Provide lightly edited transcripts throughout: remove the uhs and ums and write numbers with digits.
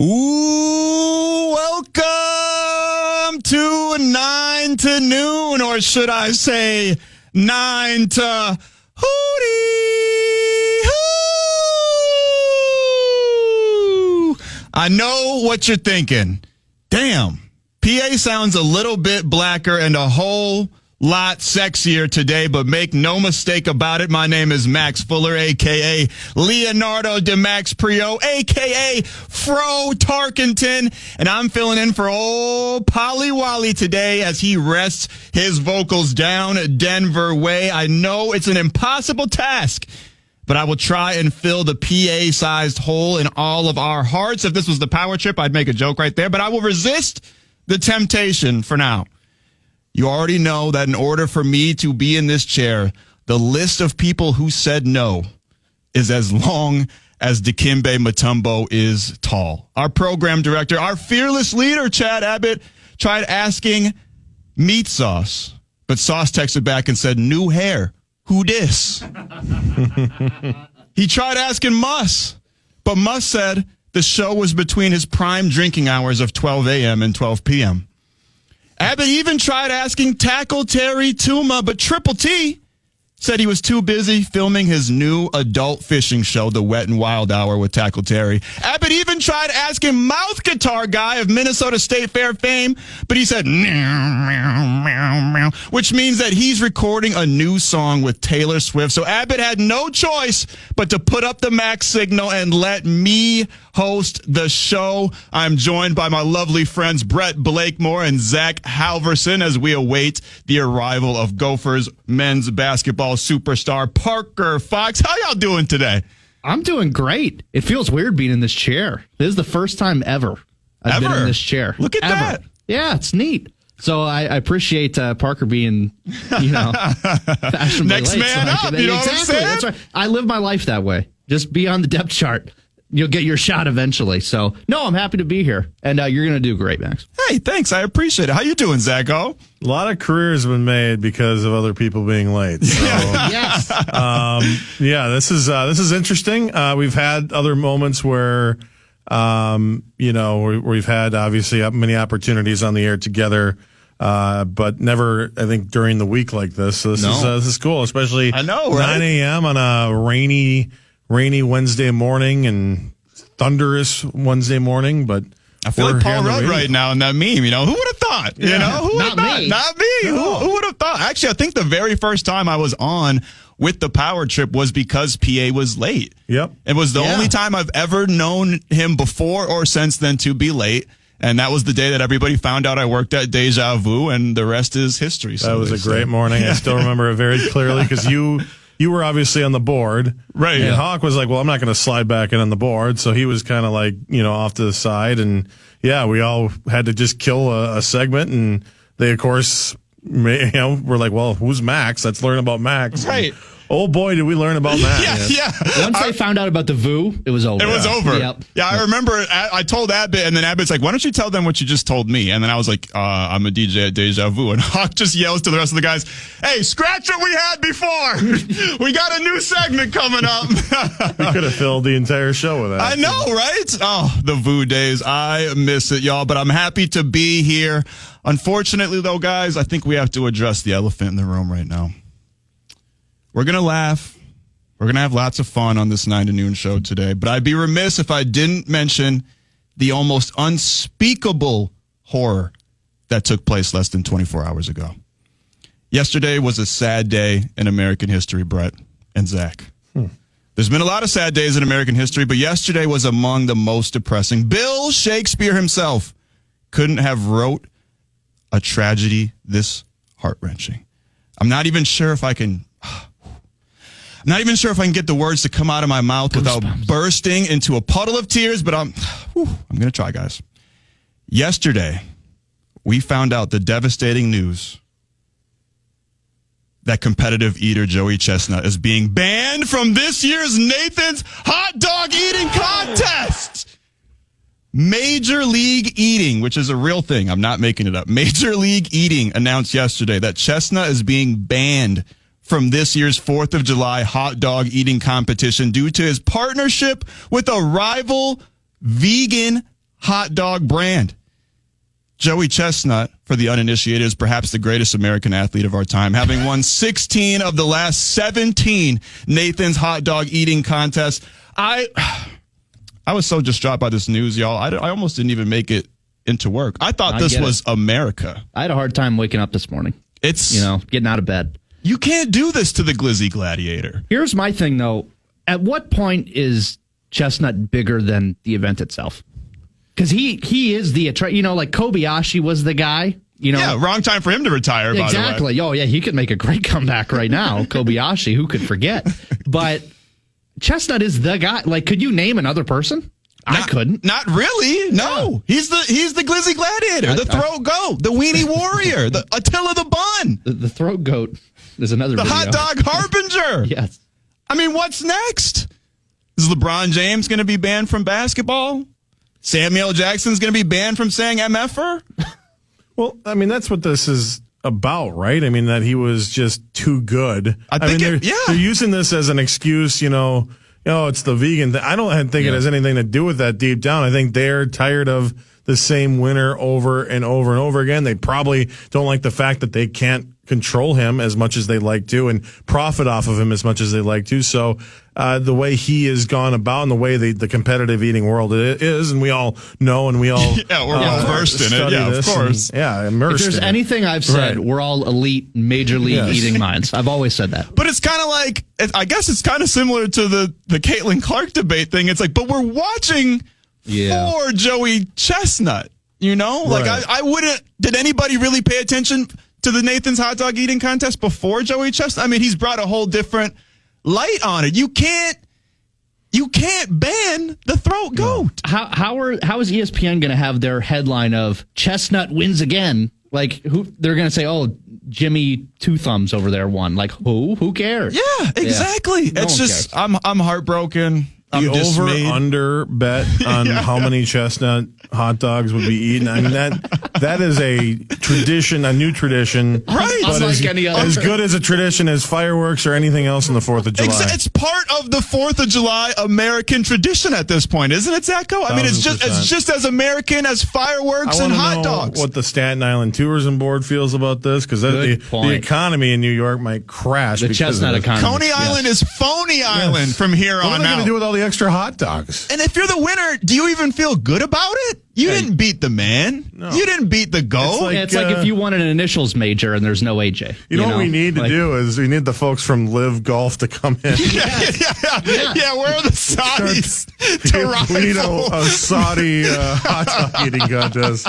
Ooh, welcome to 9 to noon, or should I say 9 to hootie hoo. I know what you're thinking. Damn, PA sounds a little bit blacker and a whole lot sexier today, but make no mistake about it. My name is Max Fuller, a.k.a. Leonardo DeMax Prio, a.k.a. Fro Tarkenton, and I'm filling in for old Polly Wally today as he rests his vocals down Denver way. I know it's an impossible task, but I will try and fill the PA-sized hole in all of our hearts. If this was the power trip, I'd make a joke right there, but I will resist the temptation for now. You already know that in order for me to be in this chair, the list of people who said no is as long as Dikembe Mutombo is tall. Our program director, our fearless leader, Chad Abbott, tried asking meat sauce, but Sauce texted back and said, new hair. Who dis? He tried asking Muss, but Muss said the show was between his prime drinking hours of 12 a.m. and 12 p.m. Abbott even tried asking Tackle Terry Tuma, but Triple T said he was too busy filming his new adult fishing show, The Wet and Wild Hour with Tackle Terry. Abbott even tried asking Mouth Guitar Guy of Minnesota State Fair fame, but he said, meow, meow, meow, meow, which means that he's recording a new song with Taylor Swift. So Abbott had no choice but to put up the Maxx signal and let me host the show. I'm joined by my lovely friends Brett Blakemore and Zach Halverson as we await the arrival of Gophers men's basketball superstar Parker Fox. How y'all doing today? I'm doing great. It feels weird being in this chair. This is the first time ever I've been in this chair. Look at that. Yeah, it's neat. So I appreciate Parker being, fashionably next late. man up. You know what I'm saying? That's right. I live my life that way. Just be on the depth chart. You'll get your shot eventually. So, no, I'm happy to be here. And you're going to do great, Max. Hey, thanks. I appreciate it. How you doing, Zacho? A lot of careers have been made because of other people being late. So, Yes. This is interesting. We've had other moments where, we've had obviously many opportunities on the air together, but never, I think, during the week like this. So this is cool, especially I know, right? 9 a.m. on a rainy Wednesday morning and thunderous Wednesday morning, but I feel like Paul Rudd right now in that meme. Who would have thought? Who would have thought? Me. Not me. No. Who would have thought? Actually, I think the very first time I was on with the power trip was because PA was late. Yep. It was the only time I've ever known him before or since then to be late. And that was the day that everybody found out I worked at Deja Vu, and the rest is history. So that was a great morning. I still remember it very clearly because you were obviously on the board. Right. And Hawk was like, well, I'm not going to slide back in on the board. So he was kind of like, off to the side. And we all had to just kill a segment. And they, of course, were like, well, who's Max? Let's learn about Max. Right. And, oh boy, did we learn about Max. Yeah. Once they found out about the VU, it was over. It was over. Yep. Yeah, I remember I told Abbott, and then Abbott's like, why don't you tell them what you just told me? And then I was like, I'm a DJ at Deja Vu. And Hawk just yells to the rest of the guys, hey, scratch what we had before. We got a new segment coming up. We could have filled the entire show with that. I know, right? Oh, the VU days. I miss it, y'all. But I'm happy to be here. Unfortunately, though, guys, I think we have to address the elephant in the room right now. We're going to laugh. We're going to have lots of fun on this 9 to noon show today. But I'd be remiss if I didn't mention the almost unspeakable horror that took place less than 24 hours ago. Yesterday was a sad day in American history, Brett and Zach. There's been a lot of sad days in American history, but yesterday was among the most depressing. Bill Shakespeare himself couldn't have wrote a tragedy this heart-wrenching. I'm not even sure if I can get the words to come out of my mouth without bursting into a puddle of tears, but I'm going to try, guys. Yesterday, we found out the devastating news that competitive eater Joey Chestnut is being banned from this year's Nathan's Hot Dog Eating Contest. Major League Eating, which is a real thing. I'm not making it up. Major League Eating announced yesterday that Chestnut is being banned from this year's 4th of July hot dog eating competition due to his partnership with a rival vegan hot dog brand. Joey Chestnut, for the uninitiated, is perhaps the greatest American athlete of our time, having won 16 of the last 17 Nathan's hot dog eating contests. I was so distraught by this news, y'all. I almost didn't even make it into work. I thought this was America. I had a hard time waking up this morning. It's, getting out of bed. You can't do this to the Glizzy Gladiator. Here's my thing, though. At what point is Chestnut bigger than the event itself? Because he is the like Kobayashi was the guy. Yeah, wrong time for him to retire. Exactly. By the way. Oh yeah, he could make a great comeback right now. Kobayashi, who could forget? But Chestnut is the guy. Like, could you name another person? I couldn't. Not really. No, he's the Glizzy Gladiator, the throat goat, the weenie warrior, the Attila the Bun, the throat goat. There's another. The video. hot dog harbinger. Yes. I mean, what's next? Is LeBron James going to be banned from basketball? Samuel Jackson's going to be banned from saying MFer? Well, I mean, that's what this is about, right? I mean, that he was just too good. They're using this as an excuse, it's the vegan thing. I don't think it has anything to do with that deep down. I think they're tired of the same winner over and over and over again. They probably don't like the fact that they can't control him as much as they like to and profit off of him as much as they like to. So the way he has gone about and the way the competitive eating world is, and we all know and we all we're well versed in it. Yeah, of course. Immersed. If there's anything I've said, we're all elite major league eating minds. I've always said that. But it's kind of like, I guess it's kind of similar to the Caitlin Clark debate thing. It's like, but we're watching for Joey Chestnut, Like I wouldn't. Did anybody really pay attention to the Nathan's hot dog eating contest before Joey Chestnut? I mean, he's brought a whole different light on it. You can't ban the throat goat. How is ESPN going to have their headline of Chestnut wins again? Like, who they're going to say, oh, Jimmy Two Thumbs over there won. Like, who cares? Yeah, exactly. No it's just cares. I'm heartbroken. The over-under bet on how many Chestnut hot dogs would be eaten. I mean, that is a tradition, a new tradition. Right. But as good as a tradition as fireworks or anything else on the 4th of July. It's part of the 4th of July American tradition at this point, isn't it, Zacho? I mean, it's just as American as fireworks and hot dogs. What the Staten Island Tourism Board feels about this, because the economy in New York might crash. The Chestnut economy. Coney Island is phony island from here on out. What are they going to do with all the extra hot dogs? And if you're the winner, do you even feel good about it? You didn't beat the man. No. You didn't beat the goat. It's like if you won an initials major and there's no AJ. You know what we need to do is we need the folks from Live Golf to come in. Yeah, where are the Saudis to rival? We need a Saudi hot dog eating contest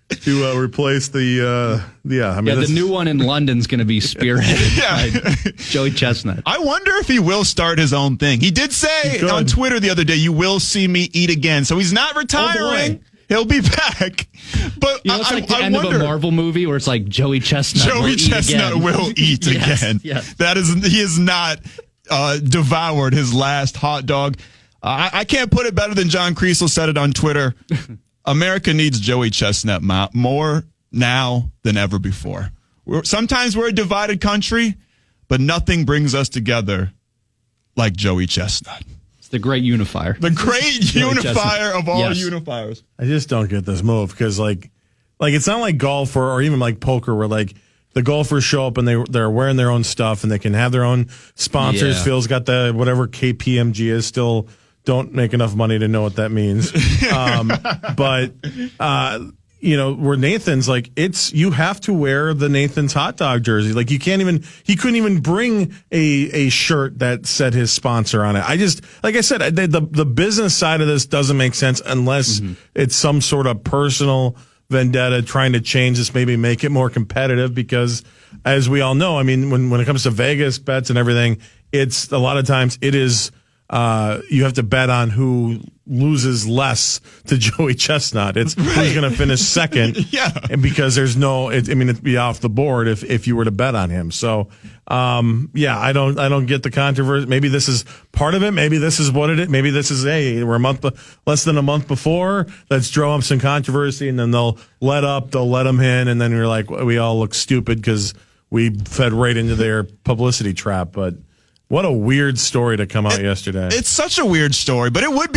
to replace the new one in London's going to be spearheaded by Joey Chestnut. I wonder if he will start his own thing. He did say on Twitter the other day, "You will see me eat again." So he's not retiring. He'll be back. But it's like the end of a Marvel movie where it's like Joey Chestnut will eat again. Yes. He has not devoured his last hot dog. I can't put it better than John Kriesel said it on Twitter. America needs Joey Chestnut more now than ever before. Sometimes we're a divided country, but nothing brings us together like Joey Chestnut. It's the great unifier. The great unifier of all unifiers. I just don't get this move because, like it's not like golf or even like poker where like the golfers show up and they're wearing their own stuff and they can have their own sponsors. Yeah. Phil's got the whatever KPMG is still. Don't make enough money to know what that means. Where Nathan's like, you have to wear the Nathan's hot dog jersey. Like he couldn't even bring a shirt that said his sponsor on it. Like I said, the business side of this doesn't make sense unless it's some sort of personal vendetta trying to change this, maybe make it more competitive because as we all know, I mean, when it comes to Vegas bets and everything, it's a lot of times it is, you have to bet on who loses less to Joey Chestnut. It's who's going to finish second. And because there's it'd be off the board if you were to bet on him. So, I don't get the controversy. Maybe this is part of it. Maybe this is what it is. Maybe this is, we're less than a month before. Let's draw up some controversy and then they'll let him in. And then we're like, we all look stupid because we fed right into their publicity trap. But What a weird story to come out yesterday. It's such a weird story, but it would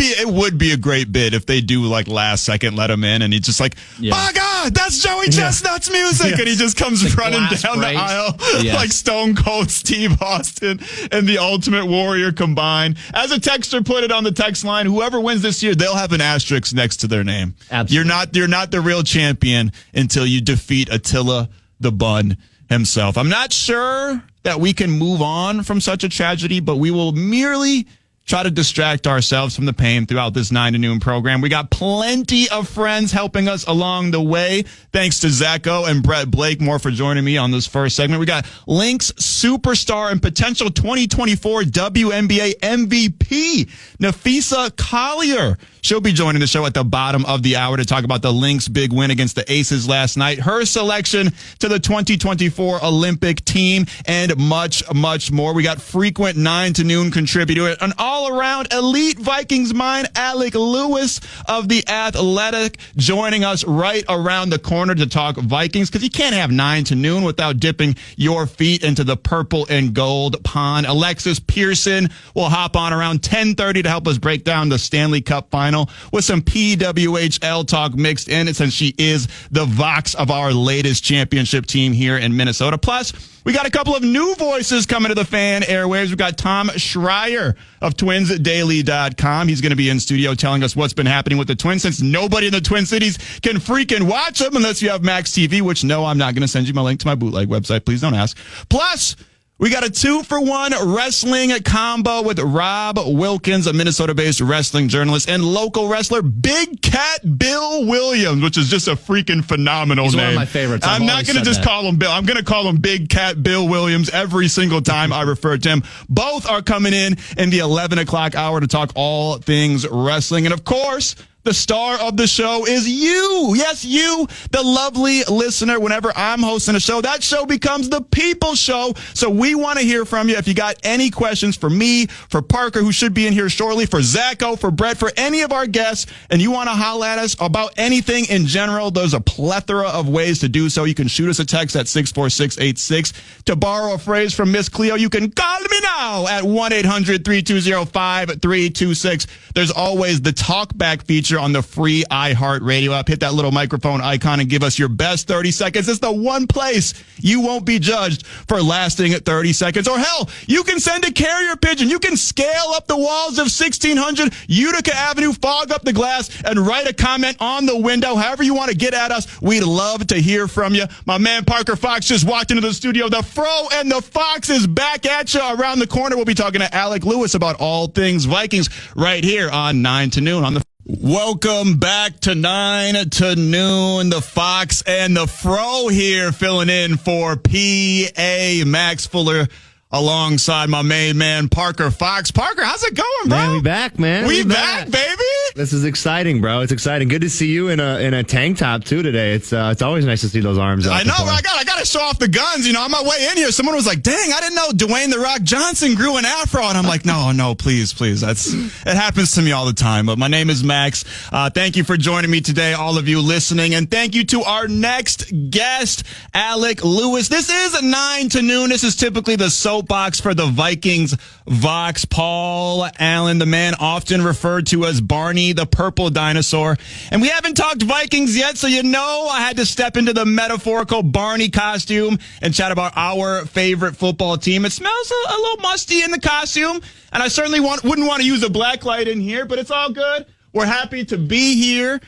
be a great bid if they do like last second let him in and he's just like, oh God, that's Joey Chestnut's music, and he just comes running down the aisle like Stone Cold Steve Austin and the Ultimate Warrior combined. As a texter put it on the text line, whoever wins this year, they'll have an asterisk next to their name. Absolutely. You're not the real champion until you defeat Attila the Bun himself. I'm not sure that we can move on from such a tragedy, but we will merely try to distract ourselves from the pain throughout this 9 to noon program. We got plenty of friends helping us along the way. Thanks to Zacho and Brett Blakemore for joining me on this first segment. We got Lynx superstar and potential 2024 WNBA MVP, Napheesa Collier. She'll be joining the show at the bottom of the hour to talk about the Lynx big win against the Aces last night, her selection to the 2024 Olympic team, and much, much more. We got frequent 9 to noon contributor, an all-around elite Vikings mind, Alec Lewis of The Athletic, joining us right around the corner to talk Vikings, because you can't have 9 to noon without dipping your feet into the purple and gold pond. Alexis Pearson will hop on around 10:30 to help us break down the Stanley Cup final with some PWHL talk mixed in, since she is the Vox of our latest championship team here in Minnesota. Plus, we got a couple of new voices coming to the fan airwaves. We've got Tom Schreier of TwinsDaily.com. He's going to be in studio telling us what's been happening with the Twins, since nobody in the Twin Cities can freaking watch them unless you have Maxx TV, which, no, I'm not going to send you my link to my bootleg website. Please don't ask. Plus, we got a 2-for-1 wrestling combo with Rob Wilkins, a Minnesota-based wrestling journalist, and local wrestler Big Cat Bill Williams, which is just a freaking phenomenal name. He's one of my favorites. I'm not going to just call him Bill. I'm going to call him Big Cat Bill Williams every single time I refer to him. Both are coming in the 11 o'clock hour to talk all things wrestling. And, of course, the star of the show is you. Yes, you, the lovely listener. Whenever I'm hosting a show, that show becomes the People Show. So we want to hear from you. If you got any questions for me, for Parker, who should be in here shortly, for Zacho, for Brett, for any of our guests, and you want to holler at us about anything in general, there's a plethora of ways to do so. You can shoot us a text at 64686. To borrow a phrase from Miss Cleo, you can call me now at 1-800-320-5326. There's always the talkback feature on the free iHeartRadio app. Hit that little microphone icon and give us your best 30 seconds. It's the one place you won't be judged for lasting 30 seconds. Or hell, you can send a carrier pigeon. You can scale up the walls of 1600 Utica Avenue, fog up the glass, and write a comment on the window. However you want to get at us, we'd love to hear from you. My man Parker Fox just walked into the studio. The Fro and the Fox is back at you. Around the corner, we'll be talking to Alec Lewis about all things Vikings right here on 9 to noon on the Welcome back to 9 to noon. The Fox and the Fro here filling in for P.A. Max Fuller alongside my main man, Parker Fox. Parker, how's it going, bro? Man, we back, man. We back, baby. This is exciting, bro. It's exciting. Good to see you in a tank top too today. It's always nice to see those arms out. I know. I got to show off the guns. You know, on my way in here, someone was like, "Dang, I didn't know Dwayne the Rock Johnson grew an afro." And I'm like, "No, please. It happens to me all the time." But my name is Max. Thank you for joining me today, all of you listening, and thank you to our next guest, Alec Lewis. This is 9 to noon. This is typically the soapbox for the Vikings Vox. Paul Allen, the man often referred to as Barney the Purple Dinosaur. And we haven't talked Vikings yet, so you know I had to step into the metaphorical Barney costume and chat about our favorite football team. It smells a little musty in the costume, and I certainly wouldn't want to use a black light in here, but it's all good. We're happy to be here.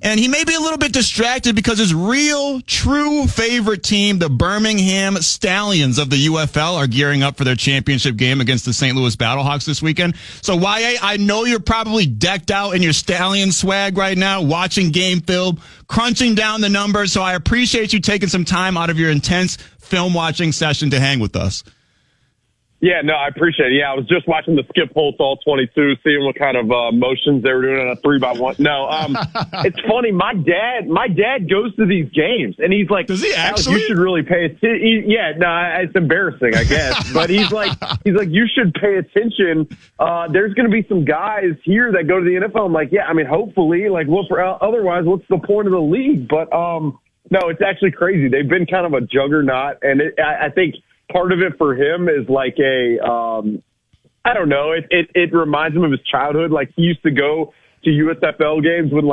And he may be a little bit distracted because his real, true favorite team, the Birmingham Stallions of the UFL, are gearing up for their championship game against the St. Louis Battlehawks this weekend. So, YA, I know you're probably decked out in your Stallion swag right now, watching game film, crunching down the numbers. So I appreciate you taking some time out of your intense film watching session to hang with us. Yeah, no, I appreciate it. Yeah, I was just watching the Skip Holtz all 22, seeing what kind of motions they were doing on a 3x1. No, it's funny. My dad goes to these games, and he's like, "Does he actually? You should really pay attention." Yeah, no, it's embarrassing, I guess. But he's like, you should pay attention. There's going to be some guys here that go to the NFL. I'm like, yeah, I mean, hopefully, like, otherwise, what's the point of the league? But no, it's actually crazy. They've been kind of a juggernaut, and I think part of it for him is like I don't know. It reminds him of his childhood. Like he used to go to USFL games when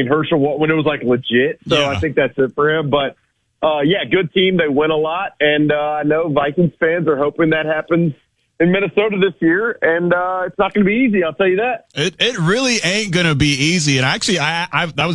Herschel, when it was like legit. So Yeah. I think that's it for him. But good team. They win a lot. And I know Vikings fans are hoping that happens in Minnesota this year. And it's not going to be easy. I'll tell you that. It really ain't going to be easy. And actually,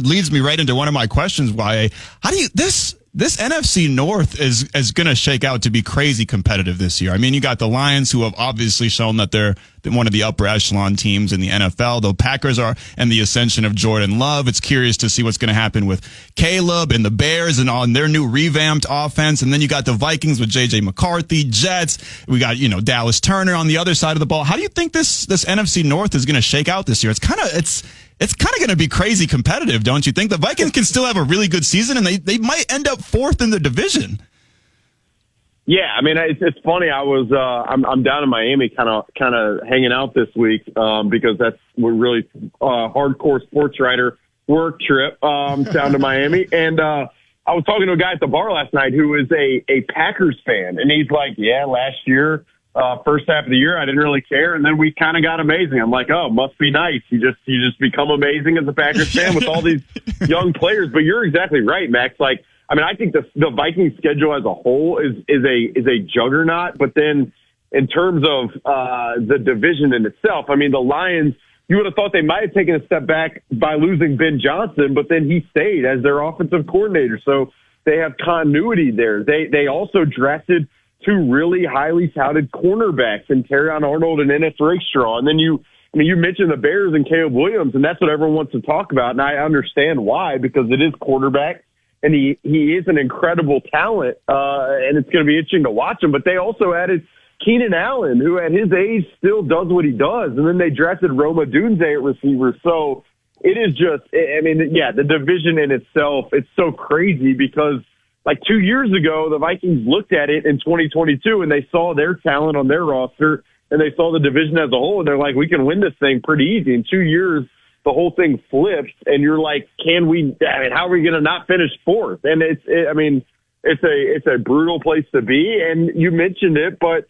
leads me right into one of my questions. How do you, this NFC North is going to shake out to be crazy competitive this year. I mean, you got the Lions, who have obviously shown that they're one of the upper echelon teams in the NFL. The Packers are, and the ascension of Jordan Love. It's curious to see what's going to happen with Caleb and the Bears and on their new revamped offense. And then you got the Vikings with J.J. McCarthy, Jets. We got, Dallas Turner on the other side of the ball. How do you think this NFC North is going to shake out this year? It's kind of going to be crazy competitive, don't you think? The Vikings can still have a really good season, and they might end up fourth in the division. Yeah, I mean, it's funny. I'm down in Miami, kind of hanging out this week because we're really hardcore sports writer work trip down to Miami, and I was talking to a guy at the bar last night who is a Packers fan, and he's like, "Yeah, last year, first half of the year, I didn't really care, and then we kind of got amazing." I'm like, "Oh, must be nice. You just become amazing as a Packers fan with all these young players." But you're exactly right, Max. Like, I mean, I think the Vikings schedule as a whole is a juggernaut. But then in terms of the division in itself, I mean, the Lions, you would have thought they might have taken a step back by losing Ben Johnson, but then he stayed as their offensive coordinator. So they have continuity there. They also drafted two really highly touted cornerbacks in Terrion Arnold and Ennis Rakestraw. And then you mentioned the Bears and Caleb Williams, and that's what everyone wants to talk about. And I understand why, because it is quarterback. And he is an incredible talent, and it's going to be interesting to watch him. But they also added Keenan Allen, who at his age still does what he does. And then they drafted Roma Dunze at receiver. So it is just, I mean, yeah, the division in itself, it's so crazy because like 2 years ago, the Vikings looked at it in 2022 and they saw their talent on their roster and they saw the division as a whole. And they're like, we can win this thing pretty easy. In 2 years, the whole thing flips, and you're like, how are we going to not finish fourth? And it's a brutal place to be. And you mentioned it, but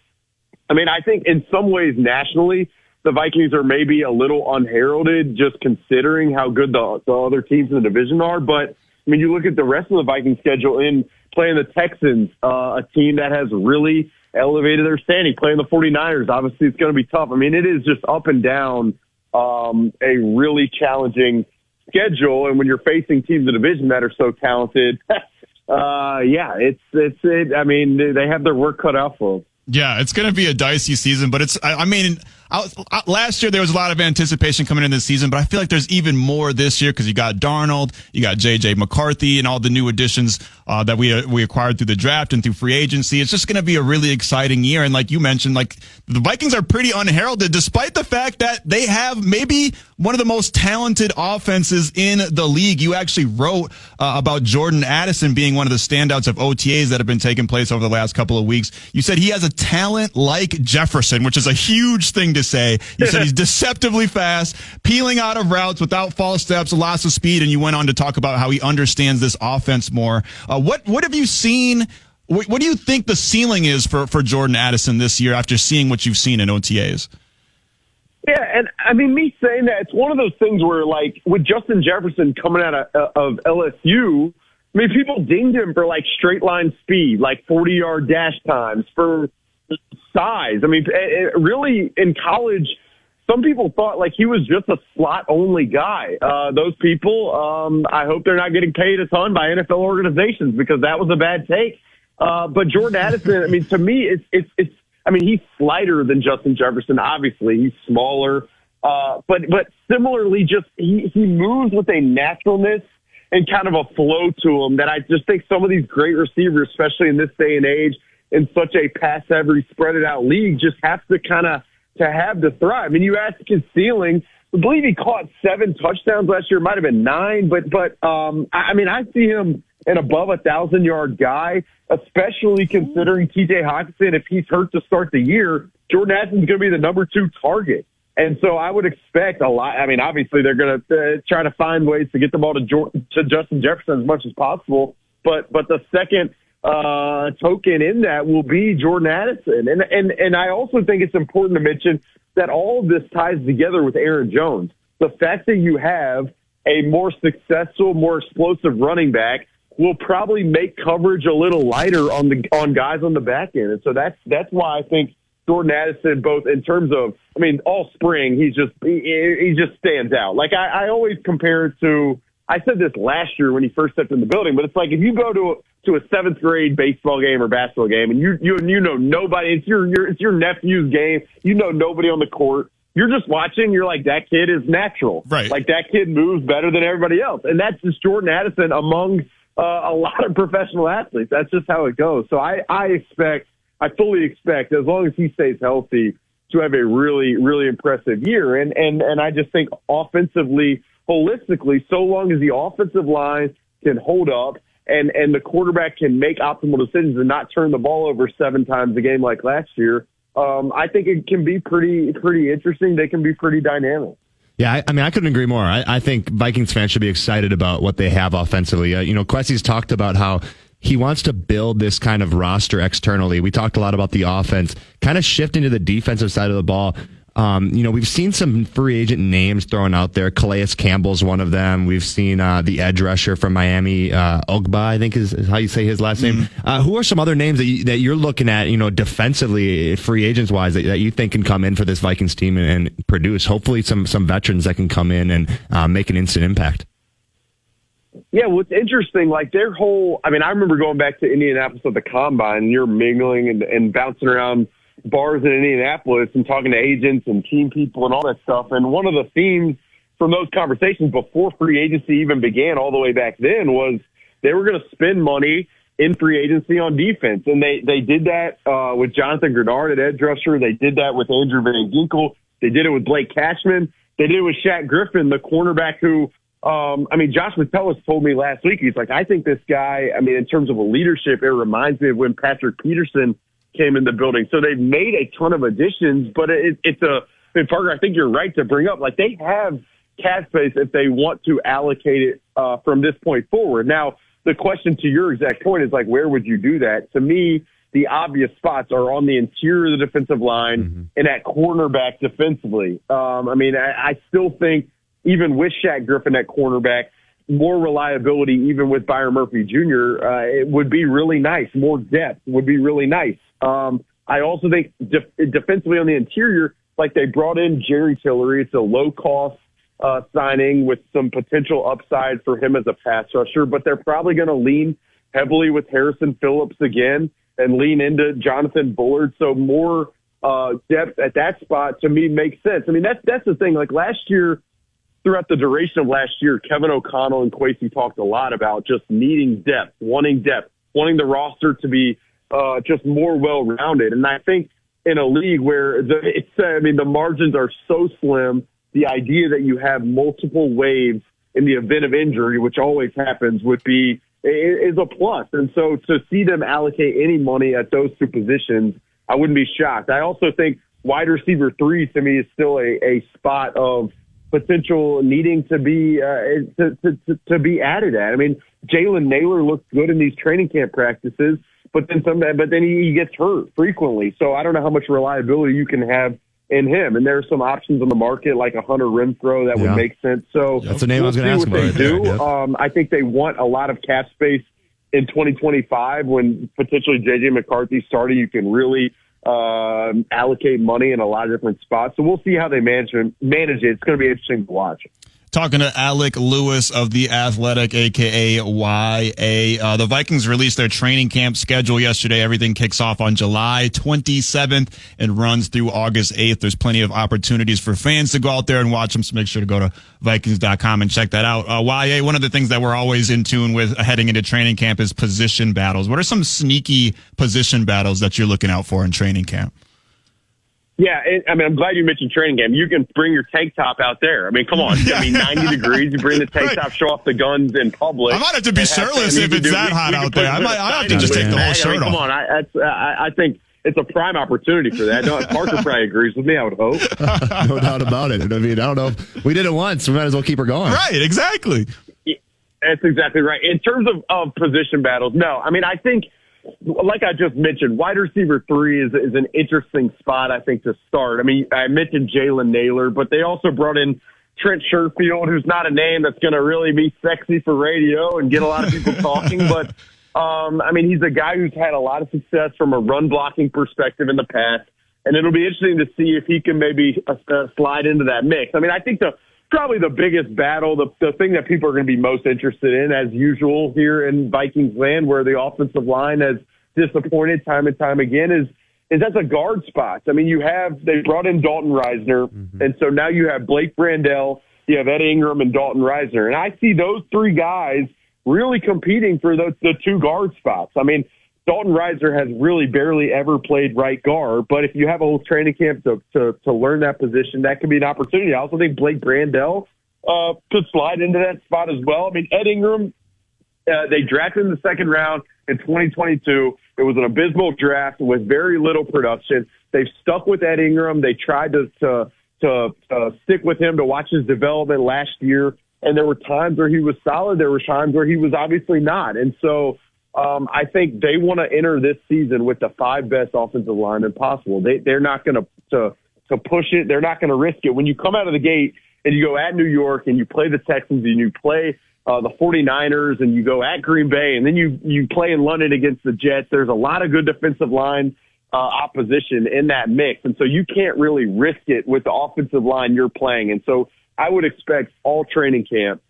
I mean, I think in some ways nationally, the Vikings are maybe a little unheralded just considering how good the other teams in the division are. But I mean, you look at the rest of the Vikings schedule in playing the Texans, a team that has really elevated their standing, playing the 49ers. Obviously, it's going to be tough. I mean, it is just up and down. A really challenging schedule, and when you're facing teams in the division that are so talented, I mean, they have their work cut out for them. Yeah, it's going to be a dicey season, but last year there was a lot of anticipation coming in this season, but I feel like there's even more this year because you got Darnold, you got J.J. McCarthy, and all the new additions that we acquired through the draft and through free agency. It's just going to be a really exciting year. And like you mentioned, like the Vikings are pretty unheralded, despite the fact that they have maybe one of the most talented offenses in the league. You actually wrote about Jordan Addison being one of the standouts of OTAs that have been taking place over the last couple of weeks. You said he has a talent like Jefferson, which is a huge thing to say. You said he's deceptively fast, peeling out of routes without false steps, lots of speed, and you went on to talk about how he understands this offense more. What have you seen? What do you think the ceiling is for Jordan Addison this year after seeing what you've seen in OTAs? Yeah, and I mean, me saying that, it's one of those things where, like, with Justin Jefferson coming out of LSU, I mean, people dinged him for, like, straight line speed, like 40-yard dash times, for size. I mean, really, in college, some people thought, like, he was just a slot-only guy. Those people, I hope they're not getting paid a ton by NFL organizations because that was a bad take. But Jordan Addison, I mean, to me, it's I mean, he's slighter than Justin Jefferson, obviously. He's smaller. But similarly, just he moves with a naturalness and kind of a flow to him that I just think some of these great receivers, especially in this day and age, in such a pass-heavy, spread-it-out league, just have to kind of to have to thrive. I mean, you ask his ceiling. I believe he caught 7 touchdowns last year. It might have been 9. But I mean, I see him an above 1,000-yard guy, especially considering T.J. Hockenson. If he's hurt to start the year, Jordan Addison's going to be the number 2 target. And so I would expect a lot. I mean, obviously they're going to try to find ways to get the ball to Justin Jefferson as much as possible. But the second token in that will be Jordan Addison. And I also think it's important to mention that all of this ties together with Aaron Jones. The fact that you have a more successful, more explosive running back will probably make coverage a little lighter on guys on the back end. And so that's why I think Jordan Addison, both in terms of, I mean, all spring, he just stands out. Like I always compare it to, I said this last year when he first stepped in the building, but it's like if you go to a seventh grade baseball game or basketball game and you know nobody, it's your nephew's game, you know nobody on the court. You're just watching, you're like, that kid is natural. Right. Like that kid moves better than everybody else. And that's just Jordan Addison among a lot of professional athletes. That's just how it goes. So I fully expect, as long as he stays healthy, to have a really, really impressive year. And I just think offensively, holistically, so long as the offensive line can hold up and the quarterback can make optimal decisions and not turn the ball over 7 times a game like last year, I think it can be pretty interesting. They can be pretty dynamic. Yeah, I mean, I couldn't agree more. I think Vikings fans should be excited about what they have offensively. Quessie's talked about how he wants to build this kind of roster externally. We talked a lot about the offense, kind of shifting to the defensive side of the ball. We've seen some free agent names thrown out there. Calais Campbell's one of them. We've seen the edge rusher from Miami, Ogba, I think is how you say his last name. Who are some other names that you're looking at, defensively, free agents wise, that you think can come in for this Vikings team and produce? Hopefully, some veterans that can come in and make an instant impact. Yeah, what's interesting, like their whole, I mean, I remember going back to Indianapolis at the Combine, and you're mingling and bouncing around bars in Indianapolis and talking to agents and team people and all that stuff. And one of the themes from those conversations before free agency even began all the way back then was they were going to spend money in free agency on defense. And they did that with Jonathan Grenard at edge rusher. They did that with Andrew Van Ginkel. They did it with Blake Cashman. They did it with Shaq Griffin, the cornerback who, Josh Metellus told me last week, he's like, I think this guy, in terms of a leadership, it reminds me of when Patrick Peterson came in the building. So they've made a ton of additions, but Parker, I think you're right to bring up, like they have cap space if they want to allocate it from this point forward. Now, the question to your exact point is like, where would you do that? To me, the obvious spots are on the interior of the defensive line and at cornerback defensively. I still think even with Shaq Griffin at cornerback, more reliability, even with Byron Murphy Jr., it would be really nice. More depth would be really nice. I also think defensively on the interior, like they brought in Jerry Tillery. It's a low-cost signing with some potential upside for him as a pass rusher, but they're probably going to lean heavily with Harrison Phillips again and lean into Jonathan Bullard. So more depth at that spot, to me, makes sense. That's the thing. Like last year, throughout the duration of last year, Kevin O'Connell and Kwesi talked a lot about just needing depth, wanting the roster to be just more well-rounded. And I think in a league where the margins are so slim, the idea that you have multiple waves in the event of injury, which always happens, is a plus. And so to see them allocate any money at those two positions, I wouldn't be shocked. I also think wide receiver 3 to me is still a spot of potential needing to be to be added at. Jalen Naylor looked good in these training camp practices, but then he gets hurt frequently. So I don't know how much reliability you can have in him. And there are some options on the market like a Hunter Renfrow that would make sense. So that's the name I was going to ask about. What they do. Yep. I think they want a lot of cap space in 2025 when potentially J.J. McCarthy's starting. You can really allocate money in a lot of different spots. So we'll see how they manage it. It's going to be interesting to watch. Talking to Alec Lewis of The Athletic, a.k.a. YA. The Vikings released their training camp schedule yesterday. Everything kicks off on July 27th and runs through August 8th. There's plenty of opportunities for fans to go out there and watch them, so make sure to go to Vikings.com and check that out. YA, one of the things that we're always in tune with heading into training camp is position battles. What are some sneaky position battles that you're looking out for in training camp? Yeah, I'm glad you mentioned training camp. You can bring your tank top out there. Come on. 90 degrees. You bring the tank top, show off the guns in public. I might have to be shirtless if it's that hot out there. I have to just take the whole shirt off. Come on. I think it's a prime opportunity for that. No, Parker probably agrees with me, I would hope. No doubt about it. I don't know. If we did it once. We might as well keep her going. Right, exactly. That's exactly right. In terms of position battles, no. I think like I just mentioned, wide receiver 3 is an interesting spot, I think, to start. I mean, I mentioned Jalen Naylor, but they also brought in Trent Sherfield, who's not a name that's going to really be sexy for radio and get a lot of people talking. But, I mean, he's a guy who's had a lot of success from a run blocking perspective in the past. And it'll be interesting to see if he can maybe slide into that mix. I mean, I think probably the biggest battle, the thing that people are going to be most interested in, as usual here in Vikings land, where the offensive line has disappointed time and time again, is at the guard spots. I mean, they brought in Dalton Reisner, and so now you have Blake Brandel, you have Ed Ingram, and Dalton Reisner. And I see those 3 guys really competing for the 2 guard spots. I mean, Dalton Reisner has really barely ever played right guard, but if you have a whole training camp to learn that position, that could be an opportunity. I also think Blake Brandel could slide into that spot as well. I mean, Ed Ingram, they drafted in the second round in 2022. It was an abysmal draft with very little production. They've stuck with Ed Ingram. They tried to stick with him to watch his development last year, and there were times where he was solid. There were times where he was obviously not, and so I think they want to enter this season with the 5 best offensive linemen possible. They're not going to push it. They're not going to risk it. When you come out of the gate and you go at New York and you play the Texans and you play the 49ers and you go at Green Bay and then you play in London against the Jets, there's a lot of good defensive line opposition in that mix. And so you can't really risk it with the offensive line you're playing. And so I would expect all training camp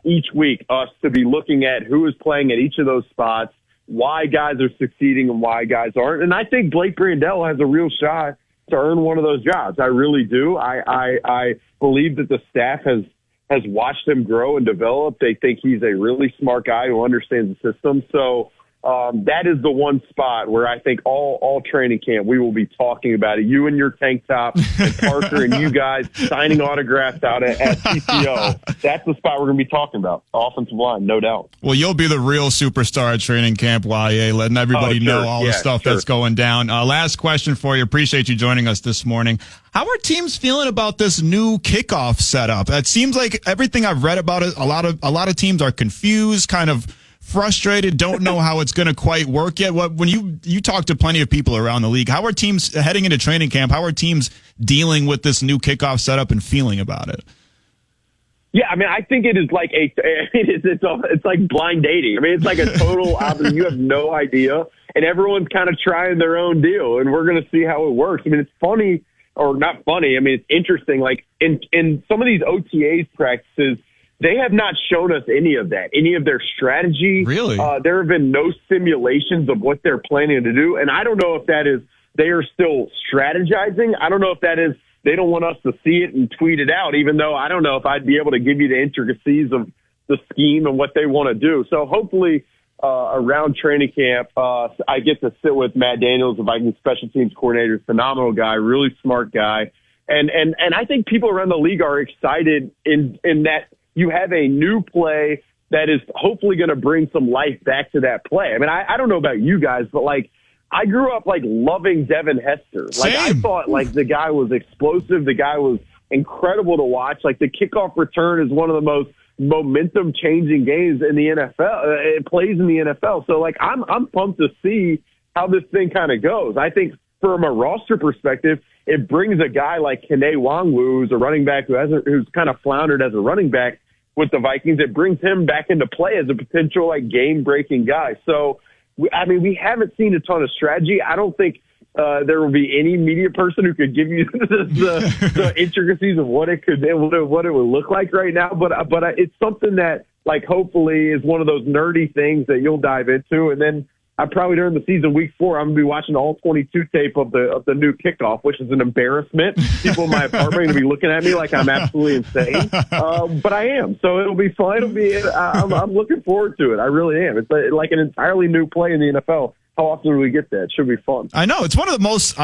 each week us to be looking at who is playing at each of those spots, why guys are succeeding and why guys aren't. And I think Blake Brandel has a real shot to earn one of those jobs. I really do. I believe that the staff has watched him grow and develop. They think he's a really smart guy who understands the system. So that is the one spot where I think all training camp we will be talking about it. You and your tank top, and Parker and you guys signing autographs out at TCO. That's the spot we're going to be talking about. Offensive line, no doubt. Well, you'll be the real superstar at training camp, YA, letting everybody know all the stuff that's going down. Last question for you. Appreciate you joining us this morning. How are teams feeling about this new kickoff setup? It seems like everything I've read about it, a lot of teams are confused, kind of frustrated, don't know how it's going to quite work yet. When you talk to plenty of people around the league, how are teams heading into training camp? How are teams dealing with this new kickoff setup and feeling about it? Yeah, I mean, I think it is like it's like blind dating. I mean, it's like a total opposite. You have no idea, and everyone's kind of trying their own deal, and we're going to see how it works. I mean, it's funny or not funny. I mean, it's interesting. Like in some of these OTAs practices, they have not shown us any of that, any of their strategy. Really? There have been no simulations of what they're planning to do. And I don't know if that is they are still strategizing. I don't know if that is they don't want us to see it and tweet it out, even though I don't know if I'd be able to give you the intricacies of the scheme and what they want to do. So hopefully around training camp, I get to sit with Matt Daniels, the Vikings special teams coordinator, phenomenal guy, really smart guy. And I think people around the league are excited in that you have a new play that is hopefully going to bring some life back to that play. I mean, I don't know about you guys, but like I grew up like loving Devin Hester. Like I thought like the guy was explosive. The guy was incredible to watch. Like the kickoff return is one of the most momentum changing games in the NFL. It plays in the NFL. So like I'm pumped to see how this thing kind of goes. I think from a roster perspective, it brings a guy like Kene Nwangwu, who's a running back who's kind of floundered as a running back with the Vikings. It brings him back into play as a potential like game-breaking guy. So, we haven't seen a ton of strategy. I don't think there will be any media person who could give you the intricacies of what it would look like right now. But it's something that like hopefully is one of those nerdy things that you'll dive into, and then probably during the season, week 4, I'm going to be watching the all 22 tape of the new kickoff, which is an embarrassment. People in my apartment are going to be looking at me like I'm absolutely insane. But I am. So it'll be fun. I'm looking forward to it. I really am. It's like an entirely new play in the NFL. How often do we get that? It should be fun. I know. It's one of the most,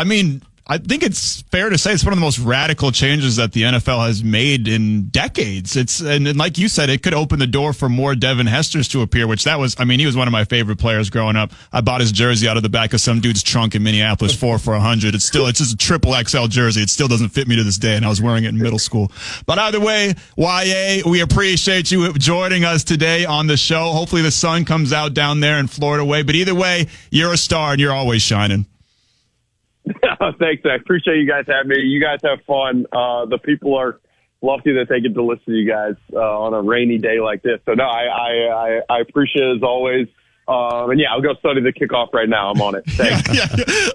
I think it's fair to say it's one of the most radical changes that the NFL has made in decades. And like you said, it could open the door for more Devin Hesters to appear, which he was one of my favorite players growing up. I bought his jersey out of the back of some dude's trunk in Minneapolis, 4 for $100. It's just a triple XL jersey. It still doesn't fit me to this day, and I was wearing it in middle school. But either way, YA, we appreciate you joining us today on the show. Hopefully the sun comes out down there in Florida way. But either way, you're a star and you're always shining. Thanks. I appreciate you guys having me. You guys have fun. The people are lucky that they get to listen to you guys on a rainy day like this. So, no, I appreciate it as always. And yeah, I'll go study the kickoff right now. I'm on it. Thanks. Yeah.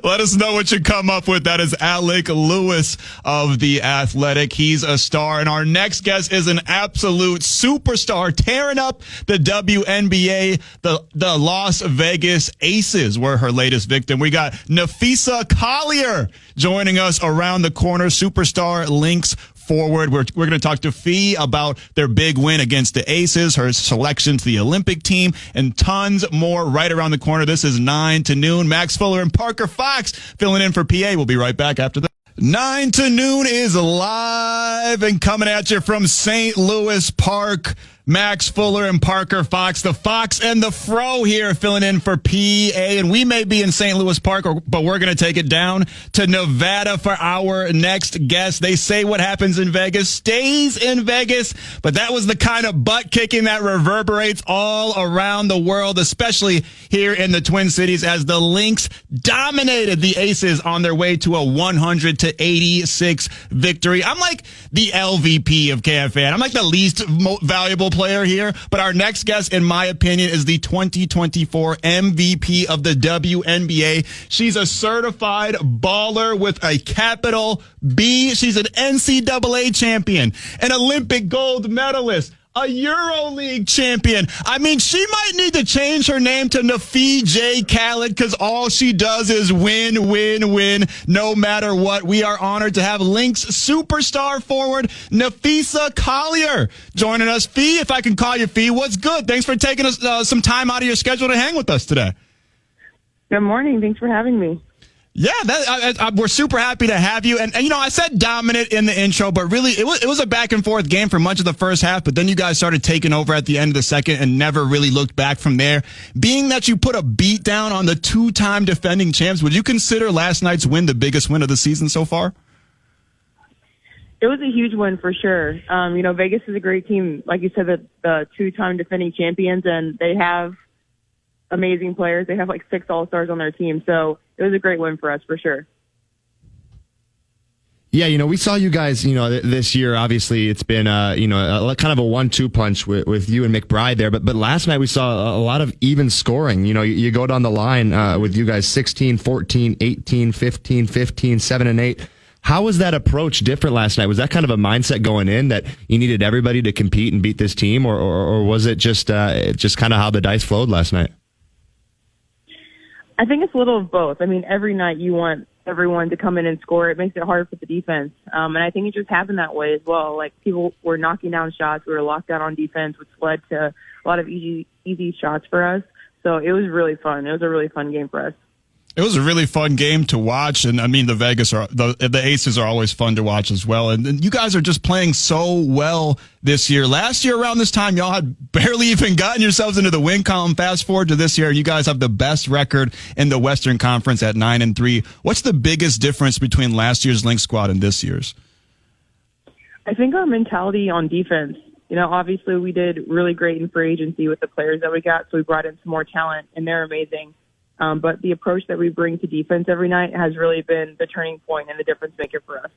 Let us know what you come up with. That is Alec Lewis of The Athletic. He's a star. And our next guest is an absolute superstar tearing up the WNBA. The Las Vegas Aces were her latest victim. We got Napheesa Collier joining us around the corner. Superstar Lynx forward. We're going to talk to Fee about their big win against the Aces, her selection to the Olympic team, and tons more right around the corner. This is 9 to noon. Max Fuller and Parker Fox filling in for PA. We'll be right back after this. 9 to noon is live and coming at you from St. Louis Park. Max Fuller and Parker Fox, the Fox and the Fro here filling in for PA. And we may be in St. Louis Park, but we're going to take it down to Nevada for our next guest. They say what happens in Vegas stays in Vegas, but that was the kind of butt kicking that reverberates all around the world, especially here in the Twin Cities as the Lynx dominated the Aces on their way to a 100-86 victory. I'm like the LVP of KFAN. I'm like the least valuable player here, but our next guest, in my opinion, is the 2024 MVP of the WNBA. She's a certified baller with a capital B. She's an NCAA champion, an Olympic gold medalist, a EuroLeague champion. I mean, she might need to change her name to Napheesa Khaled because all she does is win, win, win, no matter what. We are honored to have Lynx superstar forward Napheesa Collier joining us. Fee, if I can call you Fee, what's good? Thanks for taking us some time out of your schedule to hang with us today. Good morning. Thanks for having me. Yeah, we're super happy to have you. And you know, I said dominant in the intro, but really it was a back and forth game for much of the first half. But then you guys started taking over at the end of the second and never really looked back from there. Being that you put a beat down on the 2-time defending champs, would you consider last night's win the biggest win of the season so far? It was a huge win for sure. You know, Vegas is a great team. Like you said, the 2-time defending champions, and they have amazing players. They have like 6 All-Stars on their team. So it was a great win for us for sure. Yeah, you know, we saw you guys, you know, this year, obviously it's been, you know, kind of a 1-2 punch with you and McBride there. But last night we saw a lot of even scoring. You know, you go down the line with you guys 16, 14, 18, 15, 15, 7 and 8. How was that approach different last night? Was that kind of a mindset going in that you needed everybody to compete and beat this team? Or was it just kind of how the dice flowed last night? I think it's a little of both. I mean, every night you want everyone to come in and score. It makes it hard for the defense. And I think it just happened that way as well. Like, people were knocking down shots. We were locked down on defense, which led to a lot of easy shots for us. So it was really fun. It was a really fun game for us. It was a really fun game to watch, and I mean the Aces are always fun to watch as well. And you guys are just playing so well this year. Last year around this time, y'all had barely even gotten yourselves into the win column. Fast forward to this year, you guys have the best record in the Western Conference at 9-3. What's the biggest difference between last year's Lynx squad and this year's? I think our mentality on defense. You know, obviously we did really great in free agency with the players that we got, so we brought in some more talent, and they're amazing. But the approach that we bring to defense every night has really been the turning point and the difference maker for us.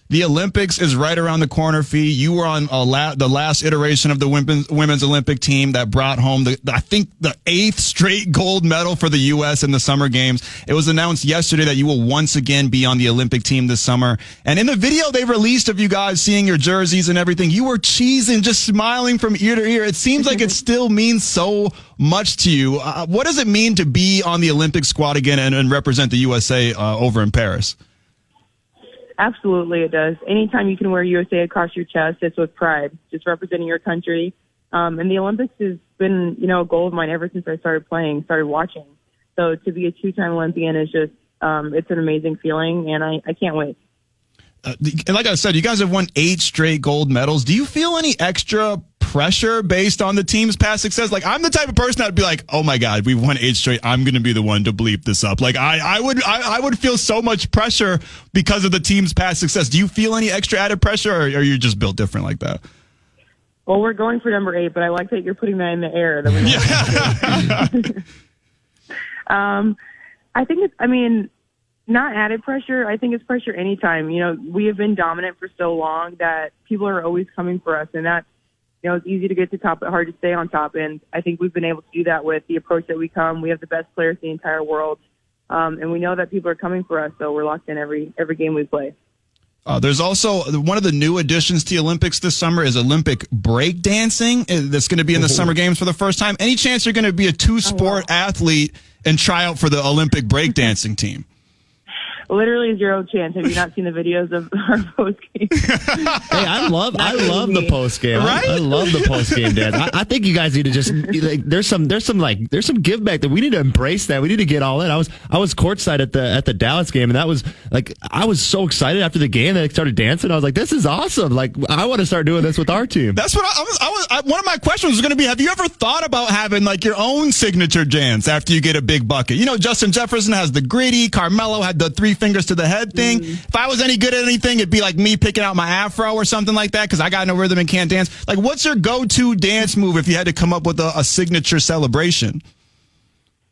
The Olympics is right around the corner, Fee. You were on the last iteration of the women's Olympic team that brought home, I think, the 8th straight gold medal for the U.S. in the Summer Games. It was announced yesterday that you will once again be on the Olympic team this summer. And in the video they released of you guys seeing your jerseys and everything, you were cheesing, just smiling from ear to ear. It seems like it still means so much to you. What does it mean to be on the Olympic squad again and represent the USA over in Paris? Absolutely, it does. Anytime you can wear USA across your chest, it's with pride, just representing your country. And the Olympics has been, you know, a goal of mine ever since I started watching. So to be a 2-time Olympian is just it's an amazing feeling, and I can't wait. And like I said, you guys have won 8 straight gold medals. Do you feel any extra pressure based on the team's past success? Like, I'm the type of person that would be like, oh my God, we've won 8 straight. I'm going to be the one to bleep this up. Like, I would feel so much pressure because of the team's past success. Do you feel any extra added pressure, or are you just built different like that? Well, we're going for number 8, but I like that you're putting that in the air. I think not added pressure. I think it's pressure anytime. We have been dominant for so long that people are always coming for us, and that's, it's easy to get to top, but hard to stay on top. And I think we've been able to do that with the approach that we come. We have the best players in the entire world, and we know that people are coming for us, so we're locked in every game we play. There's also one of the new additions to the Olympics this summer is Olympic breakdancing. That's going to be in the Summer Games for the first time. Any chance you're going to be a 2-sport athlete and try out for the Olympic breakdancing team? Literally 0 chance. Have you not seen the videos of our post game? Hey, I love the post game. Right? I love the post game dance. I think you guys need to just there's some give back that we need to embrace that. We need to get all in. I was courtside at the Dallas game, and that was like I was so excited after the game that I started dancing. I was like, this is awesome. Like, I want to start doing this with our team. That's what one of my questions was going to be, have you ever thought about having like your own signature dance after you get a big bucket? Justin Jefferson has the gritty, Carmelo had the 3 fingers to the head thing. If I was any good at anything, it'd be like me picking out my afro or something like that, because I got no rhythm and can't dance. Like, what's your go-to dance move if you had to come up with a signature celebration?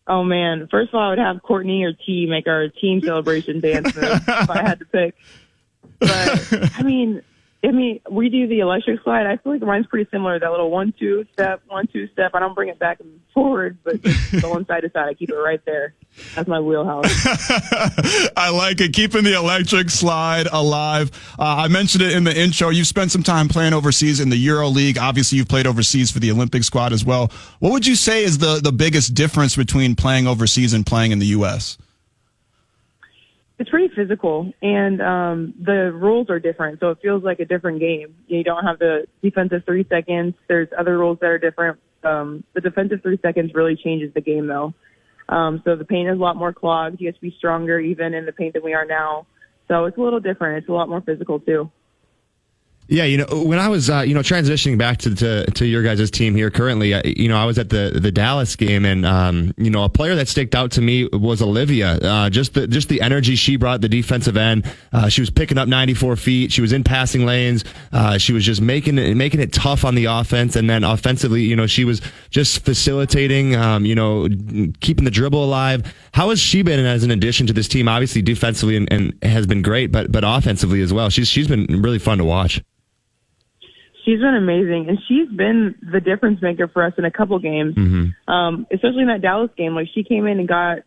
Oh man, first of all, I would have Courtney or T make our team celebration dance move if I had to pick. But I mean, we do the electric slide. I feel like mine's pretty similar. That little 1-2 step, 1-2 step. I don't bring it back and forward, but just going side to side. I keep it right there. That's my wheelhouse. I like it. Keeping the electric slide alive. I mentioned it in the intro. You've spent some time playing overseas in the Euro League. Obviously, you've played overseas for the Olympic squad as well. What would you say is the biggest difference between playing overseas and playing in the U.S.? It's pretty physical, and the rules are different, so it feels like a different game. You don't have the defensive 3 seconds. There's other rules that are different. The defensive 3 seconds really changes the game, though. So the paint is a lot more clogged. You have to be stronger even in the paint than we are now. So it's a little different. It's a lot more physical, too. Yeah, when I was, transitioning back to your guys' team here currently, I was at the Dallas game, and, a player that sticked out to me was Olivia. Just the energy she brought at the defensive end. She was picking up 94 feet. She was in passing lanes. She was just making it tough on the offense. And then offensively, she was just facilitating, keeping the dribble alive. How has she been as an addition to this team? Obviously defensively and has been great, but offensively as well. She's been really fun to watch. She's been amazing, and she's been the difference maker for us in a couple games, especially in that Dallas game. Like, she came in and got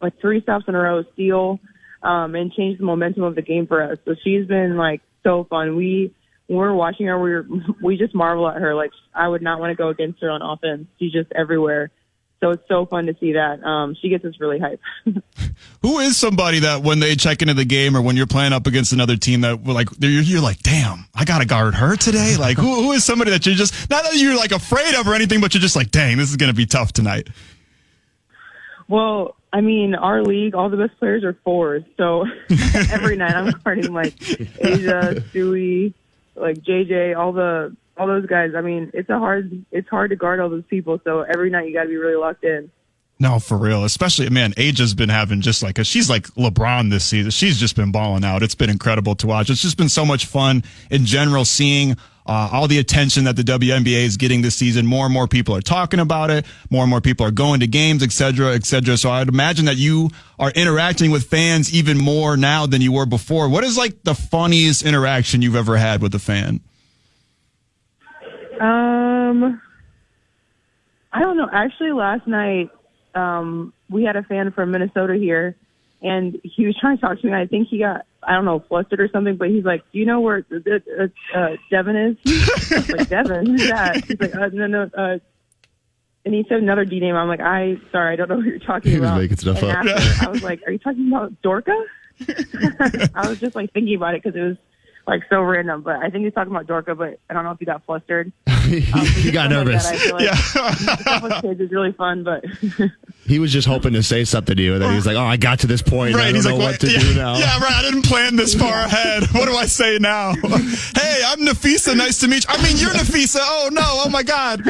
like 3 stops in a row, steal, and changed the momentum of the game for us. So she's been like so fun. When we're watching her, we just marvel at her. Like, I would not want to go against her on offense. She's just everywhere. So it's so fun to see that. She gets us really hyped. Who is somebody that when they check into the game or when you're playing up against another team that you're like, damn, I got to guard her today? Like, who is somebody that you're just, not that you're like afraid of or anything, but you're just like, dang, this is going to be tough tonight? Well, I mean, our league, all the best players are 4s. So every night I'm guarding like Asia, Stewie, like JJ, all those guys. I mean, it's hard to guard all those people. So every night you got to be really locked in. No, for real. Especially, man, Aja's been having just like, she's like LeBron this season. She's just been balling out. It's been incredible to watch. It's just been so much fun in general seeing all the attention that the WNBA is getting this season. More and more people are talking about it. More and more people are going to games, et cetera, et cetera. So I'd imagine that you are interacting with fans even more now than you were before. What is like the funniest interaction you've ever had with a fan? I don't know. Actually, last night, we had a fan from Minnesota here, and he was trying to talk to me. I think he got, I don't know, flustered or something, but he's like, do you know where Devin is? I was like, Devin? Who's that? He's like, no. And he said another D name. I'm like, sorry, I don't know what you're talking about. He was making stuff up. After, I was like, are you talking about Dorka? I was just like thinking about it because it was like so random, but I think he's talking about Dorka, but I don't know if he got flustered. he got nervous. Like that, I feel like stuff with kids is really fun, but He was just hoping to say something to you, and then he was like, "Oh, I got to this point. Right, I don't know what to do now." Yeah, right. I didn't plan this far ahead. What do I say now? Hey, I'm Napheesa. Nice to meet you. I mean, you're Napheesa. Oh no! Oh my God.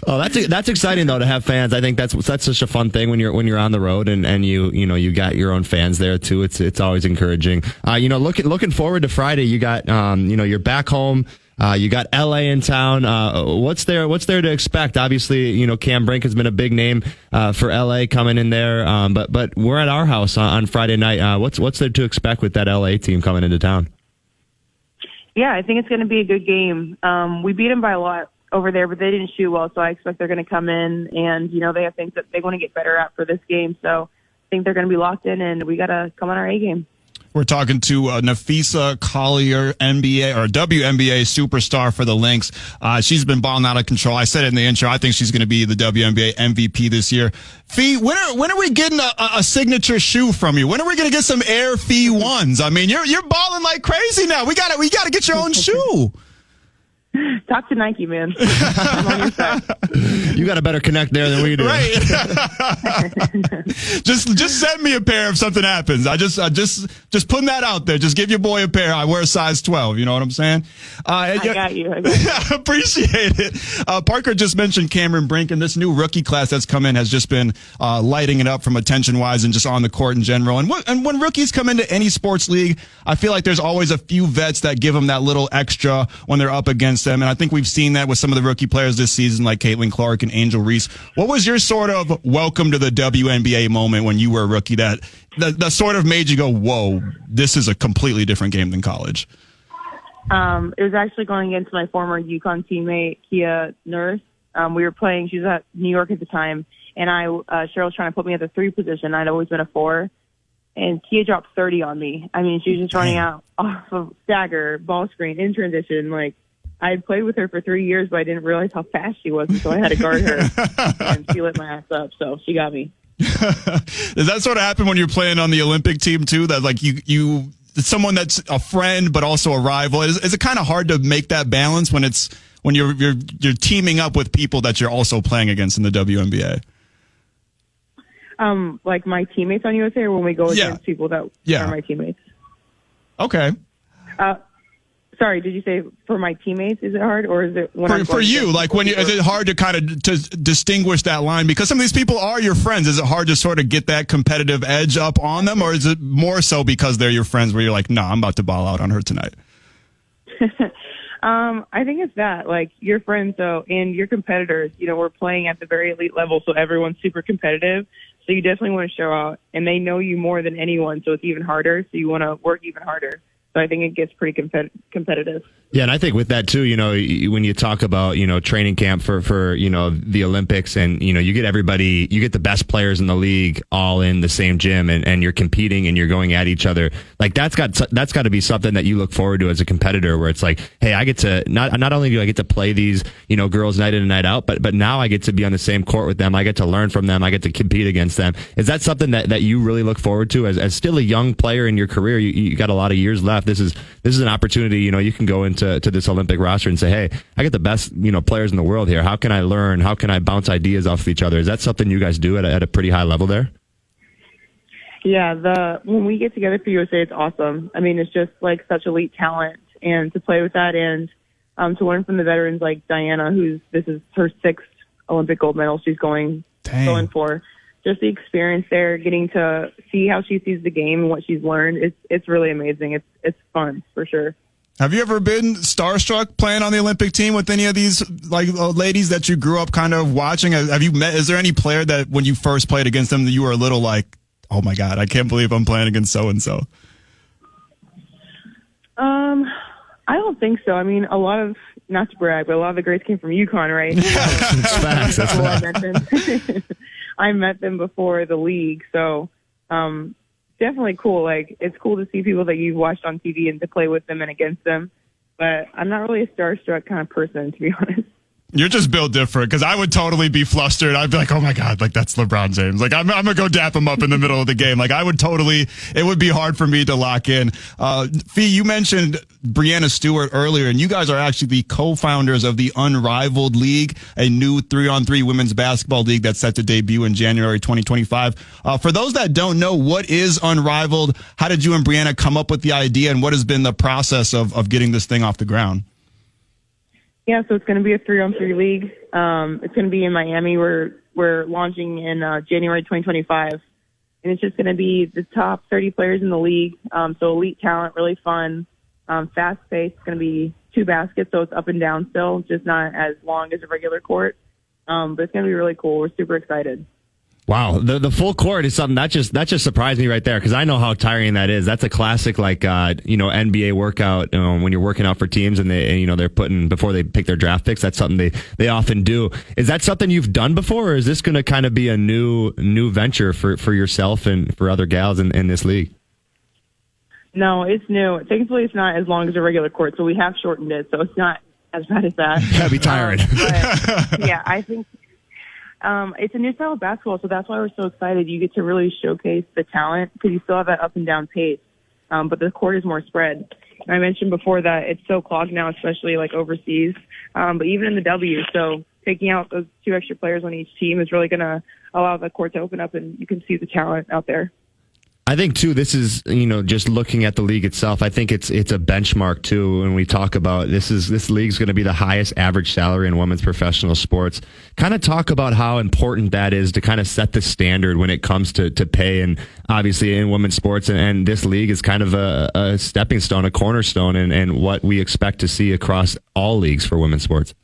Oh, that's exciting though to have fans. I think that's such a fun thing when you're on the road and you got your own fans there too. It's always encouraging. Looking forward to Friday. You got you're back home. You got LA in town. What's there to expect? Obviously, Cam Brink has been a big name for LA coming in there. But we're at our house on Friday night. What's there to expect with that LA team coming into town? yeah, I think it's going to be a good game. We beat them by a lot over there, but they didn't shoot well, so I expect they're going to come in and they have things that they want to get better at for this game. So I think they're going to be locked in, and we got to come on our A game. We're talking to Napheesa Collier, NBA or WNBA superstar for the Lynx. She's been balling out of control. I said it in the intro. I think she's going to be the WNBA MVP this year. Fee, when are we getting a signature shoe from you? When are we going to get some Air Fee ones? I mean, you're balling like crazy now. We got to get your own shoe. Talk to Nike, man. I'm on your side. You got a better connect there than we do. Right. just send me a pair if something happens. I just putting that out there. Just give your boy a pair. I wear a size 12. You know what I'm saying? I got you. Appreciate it. Parker just mentioned Cameron Brink, and this new rookie class that's come in has just been lighting it up from attention wise and just on the court in general. And when rookies come into any sports league, I feel like there's always a few vets that give them that little extra when they're up against them. And I think we've seen that with some of the rookie players this season, like Caitlin Clark and Angel Reese. What was your sort of welcome to the WNBA moment when you were a rookie that sort of made you go, whoa, this is a completely different game than college? It was actually going against my former UConn teammate, Kia Nurse. We were playing, she was at New York at the time, and Cheryl was trying to put me at the 3 position. I'd always been a 4. And Kia dropped 30 on me. I mean, she was just running out off of stagger, ball screen, in transition. Like, I had played with her for 3 years, but I didn't realize how fast she was, so I had to guard her. And she lit my ass up, so she got me. Does that sort of happen when you're playing on the Olympic team, too? That, like, you someone that's a friend but also a rival? Is it kind of hard to make that balance when you're teaming up with people that you're also playing against in the WNBA? Like my teammates on USA, or when we go against people that are my teammates? Okay. Sorry, did you say for my teammates? Is it hard, or is it when for you? Like is it hard to kind of to distinguish that line because some of these people are your friends? Is it hard to sort of get that competitive edge up on them, or is it more so because they're your friends where you're like, I'm about to ball out on her tonight? I think it's that, like, your friends, though, and your competitors, we're playing at the very elite level, so everyone's super competitive. So you definitely want to show out, and they know you more than anyone, so it's even harder. So you want to work even harder. So I think it gets pretty competitive. Yeah, and I think with that too, when you talk about, training camp for the Olympics, and you get everybody, you get the best players in the league all in the same gym, and you're competing and you're going at each other. Like that's got to be something that you look forward to as a competitor, where it's like, hey, I get to not only do I get to play these girls night in and night out, but now I get to be on the same court with them. I get to learn from them. I get to compete against them. Is that something that you really look forward to as still a young player in your career? You got a lot of years left. This is an opportunity. You can go into this Olympic roster and say, hey, I get the best players in the world here. How can I learn? How can I bounce ideas off of each other? Is that something you guys do at a pretty high level there? Yeah, when we get together for USA, it's awesome. I mean, it's just like such elite talent, and to play with that and to learn from the veterans like Diana, this is her 6th Olympic gold medal she's going for. Just the experience there, getting to see how she sees the game and what she's learned, it's really amazing. It's fun for sure. Have you ever been starstruck playing on the Olympic team with any of these ladies that you grew up kind of watching? Have you met? Is there any player that when you first played against them that you were a little like, oh my God, I can't believe I'm playing against so and so? I don't think so. I mean, not to brag, but a lot of the greats came from UConn, right? That's facts. I met them before the league, so definitely cool. Like, it's cool to see people that you've watched on TV and to play with them and against them. But I'm not really a starstruck kind of person, to be honest. You're just built different because I would totally be flustered. I'd be like, oh my God, like that's LeBron James. Like I'm going to go dap him up in the middle of the game. Like it would be hard for me to lock in. Fee, you mentioned Breanna Stewart earlier, and you guys are actually the co-founders of the Unrivaled League, a new 3-on-3 women's basketball league that's set to debut in January 2025. For those that don't know, what is Unrivaled? How did you and Breanna come up with the idea, and what has been the process of getting this thing off the ground? Yeah, so it's going to be a 3-on-3 league. It's going to be in Miami. We're launching in January 2025, and it's just going to be the top 30 players in the league. So elite talent, really fun, fast paced. It's going to be 2 baskets, so it's up and down still, just not as long as a regular court. But it's going to be really cool. We're super excited. Wow, the full court is something that just surprised me right there because I know how tiring that is. That's a classic NBA workout when you're working out for teams and they're putting before they pick their draft picks. That's something they often do. Is that something you've done before, or is this going to kind of be a new venture for yourself and for other gals in this league? No, it's new. Thankfully, it's not as long as a regular court, so we have shortened it, so it's not as bad as that. That'd be tiring. But, yeah, I think. It's a new style of basketball, so that's why we're so excited. You get to really showcase the talent because you still have that up and down pace, but the court is more spread. I mentioned before that it's so clogged now, especially like overseas, but even in the W. So taking out those 2 extra players on each team is really going to allow the court to open up, and you can see the talent out there. I think too, this is, just looking at the league itself, I think it's a benchmark too. When we talk about this league's going to be the highest average salary in women's professional sports. Kind of talk about how important that is to kind of set the standard when it comes to pay, and obviously in women's sports. And this league is kind of a stepping stone, a cornerstone, and what we expect to see across all leagues for women's sports.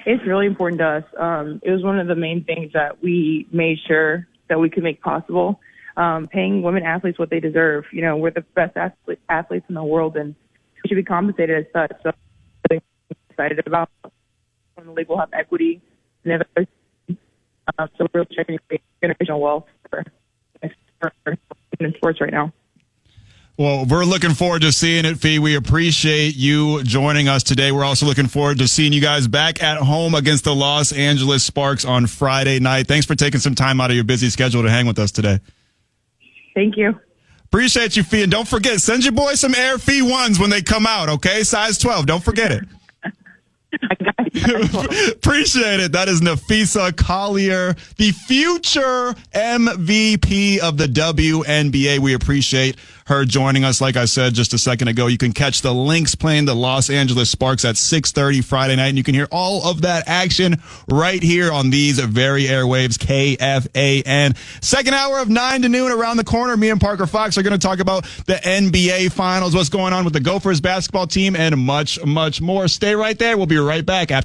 It's really important to us. It was one of the main things that we made sure that we could make possible. Paying women athletes what they deserve. We're the best athletes in the world, and we should be compensated as such. So I'm excited about when the league will have equity. So we're really trying to create generational wealth for in sports right now. Well, we're looking forward to seeing it, Fee. We appreciate you joining us today. We're also looking forward to seeing you guys back at home against the Los Angeles Sparks on Friday night. Thanks for taking some time out of your busy schedule to hang with us today. Thank you. Appreciate you, Fee. And don't forget, send your boys some Air Fee 1s when they come out, okay? Size 12. Don't forget it. I got you. Appreciate it. That is Napheesa Collier, the future MVP of the WNBA. We appreciate her joining us. Like I said just a second ago, you can catch the Lynx playing the Los Angeles Sparks at 6:30 Friday night, and you can hear all of that action right here on these very airwaves, KFAN. Second hour of 9 to noon around the corner. Me and Parker Fox are going to talk about the NBA Finals, what's going on with the Gophers basketball team, and much, much more. Stay right there. We'll be right back after this.